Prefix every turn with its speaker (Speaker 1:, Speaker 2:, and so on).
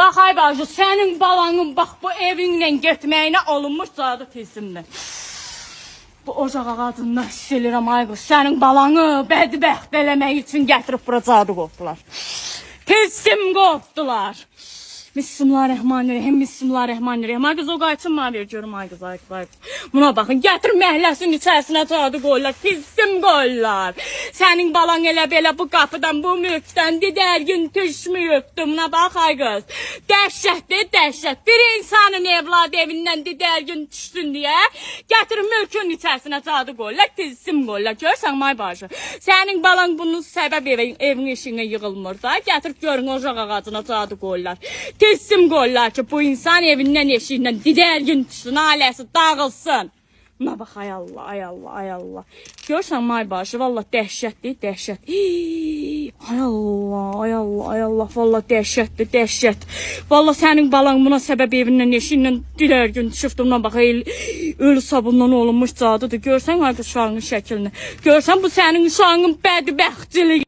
Speaker 1: Bax ay bacı, sənin balanın bax bu evinlə getməyinə olunmuş zadı tilsimdir. Bu ocaq ağacından silirəm ay qız. Sənin balanı bədbəxt eləmək üçün gətirib bura cadı qopdular. Tilsim qopdular. Bismillahirrahmanirrahim, Bismillahirrahmanirrahim. Ay qız o qayçın mənə ver görüm ay qız, ay qız. Buna baxın, gətir məhləsin içərisinə cadı qoyurlar, tilsim qoyurlar. Sənin balan elə belə bu qapıdan, bu mülkdən didərgin düşmüyübdü. Buna bax ay qız. Dəhşətdir, dəhşət. Bir insanın evladı evindən didərgin düşsün deyə gətir mülkün içərisinə cadı qoyurlar, tilsim qoyurlar. Görsən may bacı. Sənin balan bunun səbəb evin eşiyinə yığılmır da. Gətirib görün ocaq ağacına cadı qoyurlar. Tilsim qoyurlar ki, bu insan evindən eşiyindən didərgin düşsün, ailəsi dağılsın. Buna bax, ay Allah, ay Allah, ay Allah. Görsən may başı, valla dəhşətdir, dəhşət. Ay Allah, ay Allah, ay Allah, valla dəhşətdir, dəhşət. Valla sənin balan buna səbəb evindən eşiyindən didərgin düşübdür. Buna bax, ölü sabundan olunmuş cadıdır. Görsən ay uşağının şəklini. Görsən bu sənin uşağının bədbəxtçiliyi.